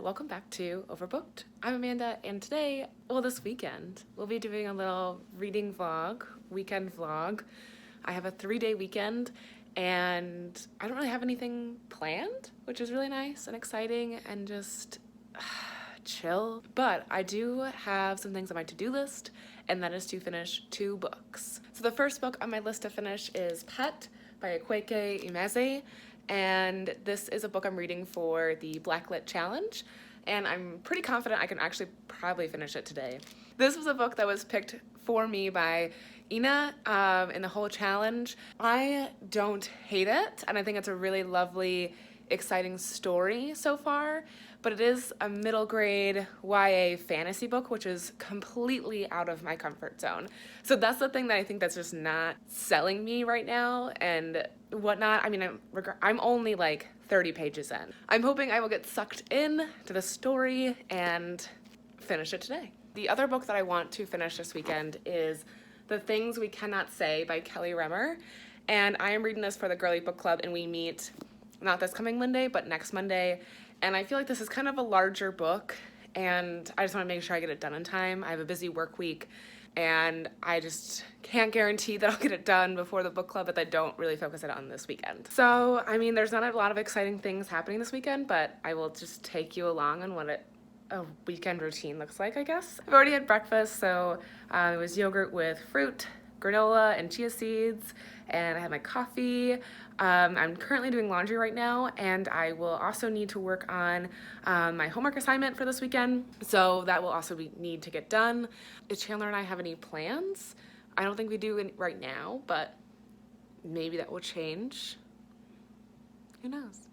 welcome back to Overbooked. I'm Amanda, and today, this weekend, we'll be doing a little reading vlog, weekend vlog. I have a 3-day weekend, and I don't really have anything planned, which is really nice and exciting and just chill. But I do have some things on my to-do list, and that is to finish 2 books. So the first book on my list to finish is Pet by Kweke Imeze. And this is a book I'm reading for the Blacklit Challenge, and I'm pretty confident I can actually probably finish it today. This was a book that was picked for me by Ina in the whole challenge. I don't hate it, and I think it's a really lovely, exciting story so far, but it is a middle grade YA fantasy book, which is completely out of my comfort zone. So that's the thing that I think that's just not selling me right now and whatnot. I mean, I'm only like 30 pages in. I'm hoping I will get sucked in to the story and finish it today. The other book that I want to finish this weekend is The Things We Cannot Say by Kelly Remmer. And I am reading this for the Girly Book Club, and we meet not this coming Monday, but next Monday. And I feel like this is kind of a larger book, and I just want to make sure I get it done in time. I have a busy work week, and I just can't guarantee that I'll get it done before the book club, but I don't really focus it on this weekend. So, I mean, there's not a lot of exciting things happening this weekend, but I will just take you along on what a weekend routine looks like, I guess. I've already had breakfast, so it was yogurt with fruit, granola, and chia seeds, and I had my coffee. I'm currently doing laundry right now, and I will also need to work on my homework assignment for this weekend, so that will also need to get done. Does Chandler and I have any plans? I don't think we do right now, but maybe that will change. Who knows?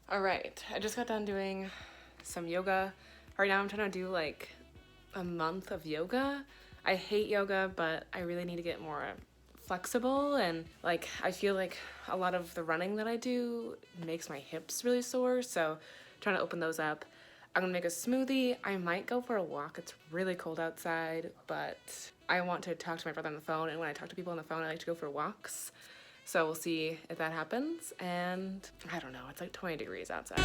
All right, I just got done doing some yoga. Right now I'm trying to do like a month of yoga. I hate yoga, but I really need to get more flexible, and like I feel like a lot of the running that I do makes my hips really sore, so trying to open those up. I'm gonna make a smoothie. I might go for a walk. It's really cold outside, but I want to talk to my brother on the phone, and when I talk to people on the phone, I like to go for walks. So we'll see if that happens, and I don't know, it's like 20 degrees outside.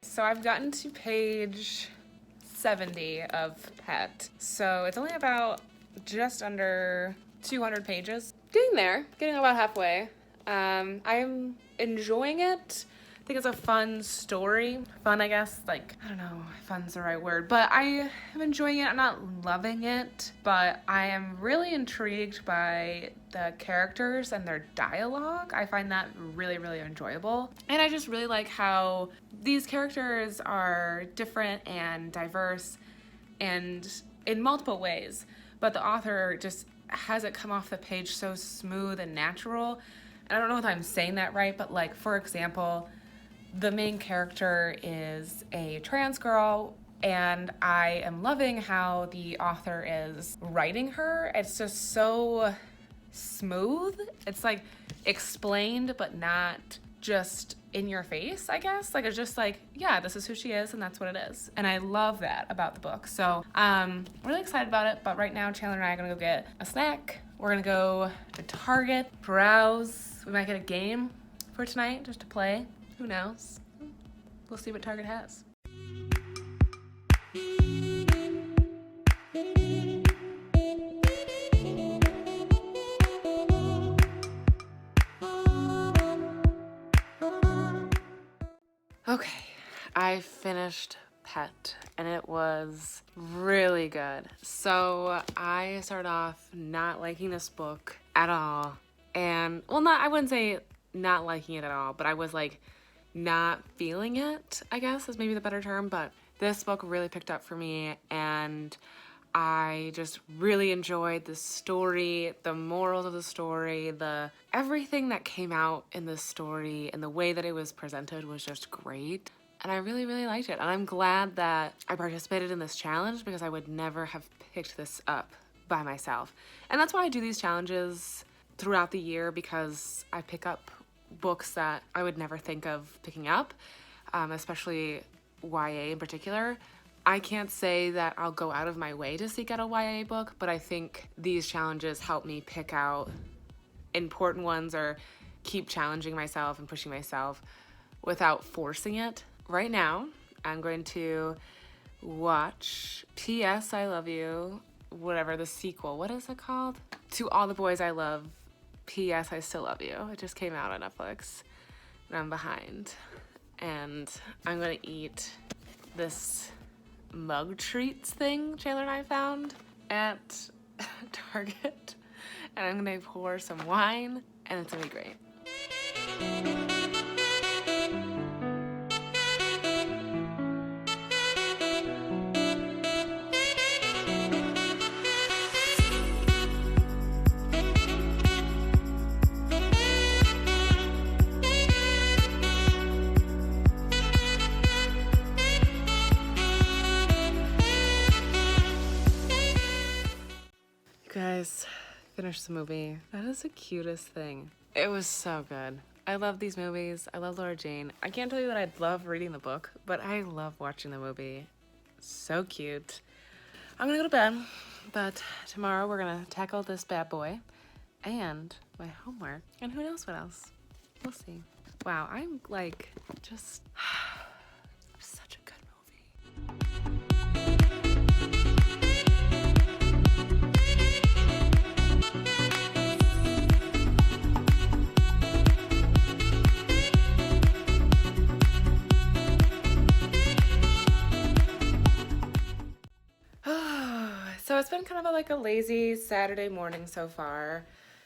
So I've gotten to page 70 of Pet. So it's only about just under 200 pages. Getting there, getting about halfway. I'm enjoying it. I think it's a fun story. Fun, I guess, like, I don't know if fun's the right word, but I am enjoying it. I'm not loving it, but I am really intrigued by the characters and their dialogue. I find that really, really enjoyable. And I just really like how these characters are different and diverse and in multiple ways, but the author just has it come off the page so smooth and natural. And I don't know if I'm saying that right, but like, for example, the main character is a trans girl, and I am loving how the author is writing her. It's just so smooth. It's like explained, but not just in your face, I guess. Like, it's just like, yeah, this is who she is, and that's what it is. And I love that about the book. So I'm really excited about it, but right now Chandler and I are gonna go get a snack. We're gonna go to Target, browse. We might get a game for tonight just to play. Who knows? We'll see what Target has. Okay, I finished Pet, and it was really good. So I started off not liking this book at all, and well, I wouldn't say not liking it at all, but I was like not feeling it, I guess is maybe the better term. But this book really picked up for me, and I just really enjoyed the story, the morals of the story, everything that came out in the story, and the way that it was presented was just great. And I really, really liked it. And I'm glad that I participated in this challenge, because I would never have picked this up by myself. And that's why I do these challenges throughout the year, because I pick up books that I would never think of picking up, especially YA in particular. I can't say that I'll go out of my way to seek out a YA book, but I think these challenges help me pick out important ones or keep challenging myself and pushing myself without forcing it. Right now, I'm going to watch P.S. I Love You, whatever, the sequel. What is it called? To All the Boys I Love, P.S. I Still Love You. It just came out on Netflix, and I'm behind. And I'm going to eat this mug treats thing Chandler and I found at Target, and I'm gonna pour some wine, and it's gonna be great. Guys, finished the movie. That is the cutest thing. It was so good. I love these movies. I love Laura Jane. I can't tell you that I love reading the book, but I love watching the movie. So cute. I'm gonna go to bed, but tomorrow we're gonna tackle this bad boy and my homework, and who knows what else. We'll see. Wow, I'm like just such a good movie. So it's been kind of like a lazy Saturday morning so far.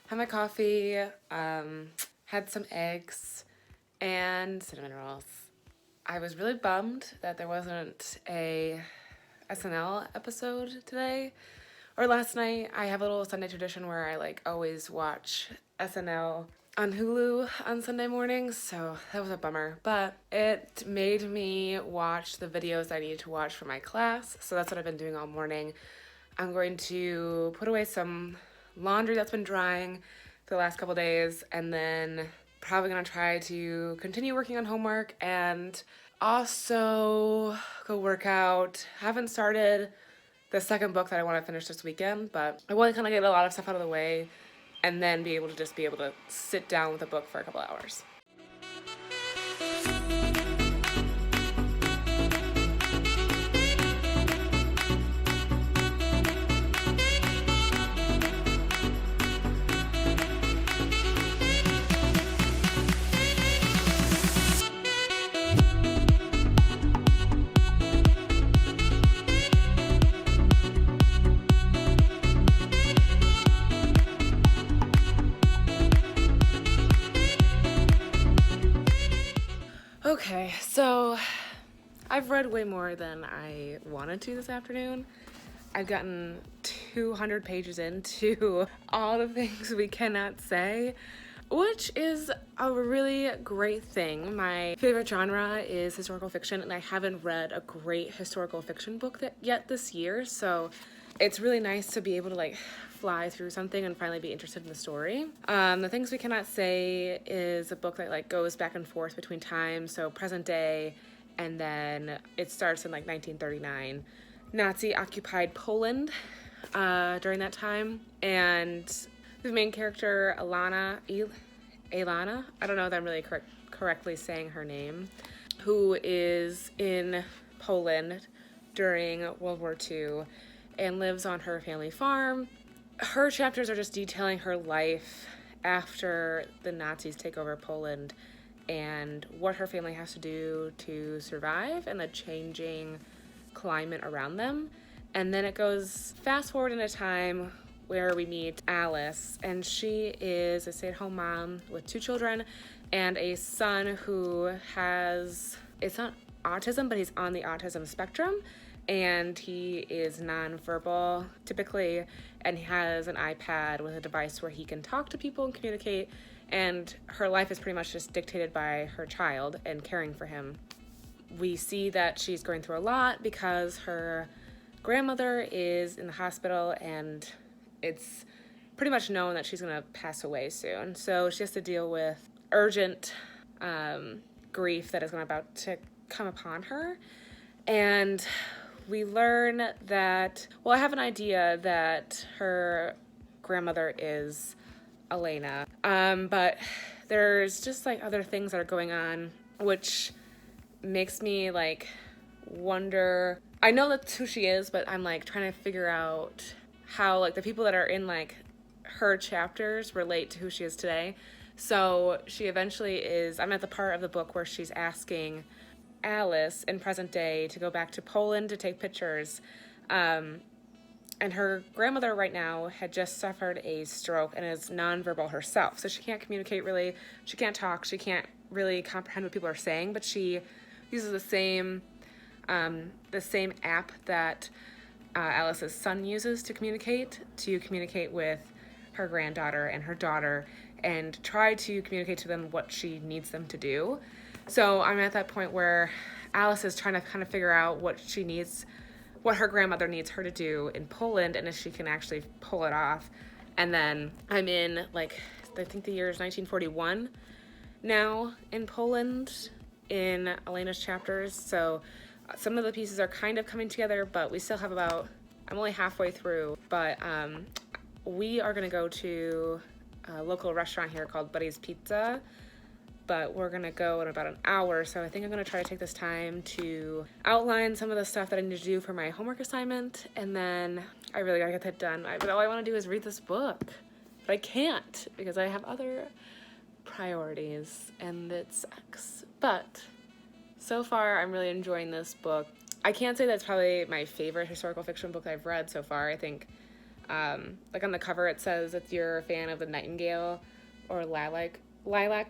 Had my coffee, had some eggs, and cinnamon rolls. I was really bummed that there wasn't a SNL episode today or last night. I have a little Sunday tradition where I like always watch SNL on Hulu on Sunday mornings, so that was a bummer. But it made me watch the videos I needed to watch for my class, so that's what I've been doing all morning. I'm going to put away some laundry that's been drying for the last couple days, and then probably gonna try to continue working on homework and also go work out. Haven't started the second book that I want to finish this weekend, but I want to kind of get a lot of stuff out of the way and then be able to sit down with a book for a couple hours. Okay, so I've read way more than I wanted to this afternoon. I've gotten 200 pages into All the Things We Cannot Say, which is a really great thing. My favorite genre is historical fiction, and I haven't read a great historical fiction book yet this year, so it's really nice to be able to like fly through something and finally be interested in the story. The Things We Cannot Say is a book that like goes back and forth between time, so present day, and then it starts in like 1939, Nazi-occupied Poland during that time, and the main character, Alana, I don't know if I'm really correctly saying her name, who is in Poland during World War II and lives on her family farm. Her chapters are just detailing her life after the Nazis take over Poland and what her family has to do to survive and the changing climate around them. And then it goes fast forward in a time where we meet Alice, and she is a stay-at-home mom with 2 children and a son who has, it's not autism, but he's on the autism spectrum, and he is nonverbal typically, and he has an iPad with a device where he can talk to people and communicate, and her life is pretty much just dictated by her child and caring for him. We see that she's going through a lot because her grandmother is in the hospital, and it's pretty much known that she's going to pass away soon. So she has to deal with urgent grief that is about to come upon her. And we learn that, well, I have an idea that her grandmother is Elena. But there's just like other things that are going on, which makes me like wonder. I know that's who she is, but I'm like trying to figure out how like the people that are in like her chapters relate to who she is today. So she eventually is, I'm at the part of the book where she's asking Alice in present day to go back to Poland to take pictures. And her grandmother right now had just suffered a stroke and is nonverbal herself. So she can't communicate really, she can't talk, she can't really comprehend what people are saying, but she uses the same app that Alice's son uses to communicate with her granddaughter and her daughter and try to communicate to them what she needs them to do. So I'm at that point where Alice is trying to kind of figure out what she needs, what her grandmother needs her to do in Poland, and if she can actually pull it off. And then I'm in, like, I think the year is 1941 now in Poland in Elena's chapters. So some of the pieces are kind of coming together, but we still have about, I'm only halfway through, but we are going to go to a local restaurant here called Buddy's Pizza, but we're going to go in about an hour, so I think I'm going to try to take this time to outline some of the stuff that I need to do for my homework assignment, and then I really got to get that done. But all I want to do is read this book, but I can't because I have other priorities, and it sucks. But so far, I'm really enjoying this book. I can't say that's probably my favorite historical fiction book I've read so far. I think, like on the cover, it says if you're a fan of The Nightingale or Lilac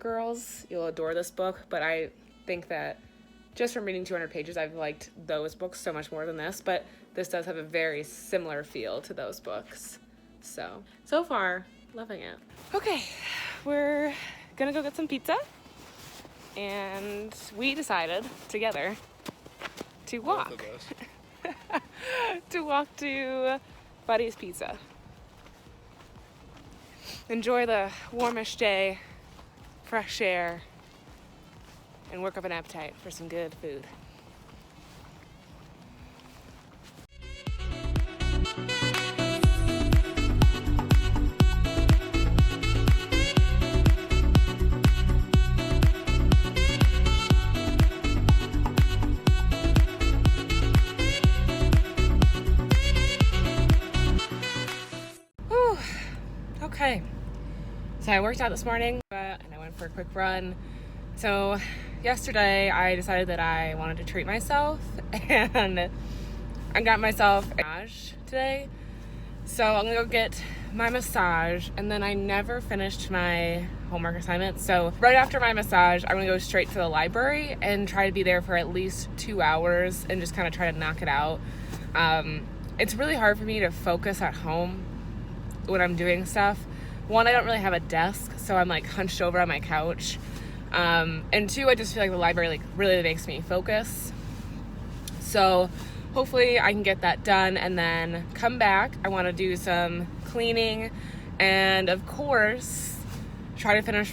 Girls, you'll adore this book. But I think that just from reading 200 pages, I've liked those books so much more than this. But this does have a very similar feel to those books. So far, loving it. Okay, we're gonna go get some pizza. And we decided together to walk. To walk to Buddy's Pizza. Enjoy the warmish day, fresh air, and work up an appetite for some good food. Okay, so I worked out this morning and I went for a quick run. So yesterday I decided that I wanted to treat myself and I got myself a massage today. So I'm gonna go get my massage, and then I never finished my homework assignment. So right after my massage, I'm gonna go straight to the library and try to be there for at least 2 hours and just kind of try to knock it out. It's really hard for me to focus at home when I'm doing stuff. One, I don't really have a desk, so I'm like hunched over on my couch. And two, I just feel like the library like really makes me focus. So hopefully I can get that done and then come back. I want to do some cleaning and of course try to finish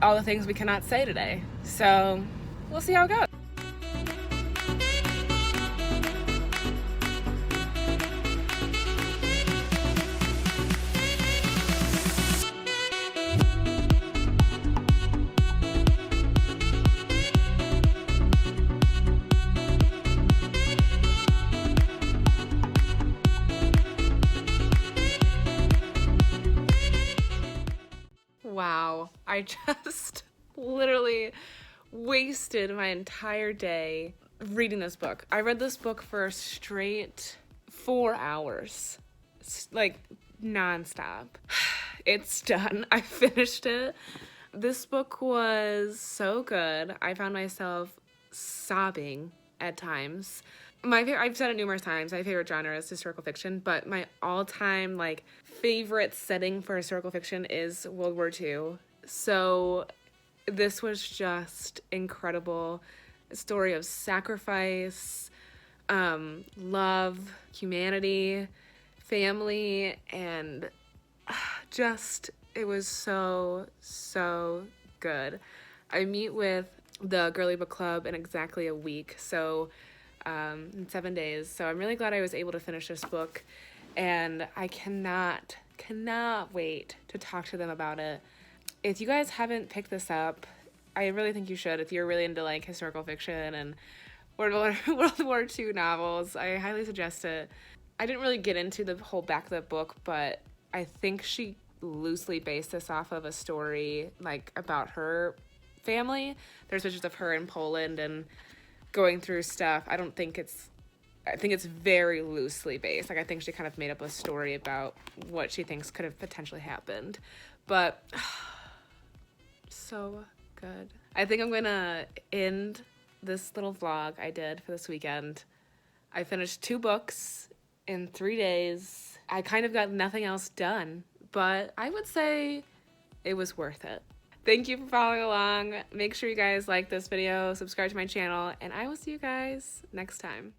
all the things we cannot say today. So we'll see how it goes. Wow, I just literally wasted my entire day reading this book. I read this book for a straight 4 hours, like nonstop. It's done. I finished it. This book was so good. I found myself sobbing at times. I've said it numerous times, my favorite genre is historical fiction, but my all-time like favorite setting for historical fiction is World War II. So this was just incredible. A story of sacrifice, love, humanity, family, and just, it was so good. I meet with the Girly Book Club in exactly a week, so in 7 days. So I'm really glad I was able to finish this book, and I cannot wait to talk to them about it. If you guys haven't picked this up, I really think you should. If you're really into like historical fiction and World War II novels, I highly suggest it. I didn't really get into the whole back of the book, but I think she loosely based this off of a story like about her family. There's pictures of her in Poland and going through stuff. I think it's very loosely based. Like, I think she kind of made up a story about what she thinks could have potentially happened. But so good. I think I'm gonna end this little vlog I did for this weekend. I finished 2 books in 3 days. I kind of got nothing else done, but I would say it was worth it. Thank you for following along. Make sure you guys like this video, subscribe to my channel, and I will see you guys next time.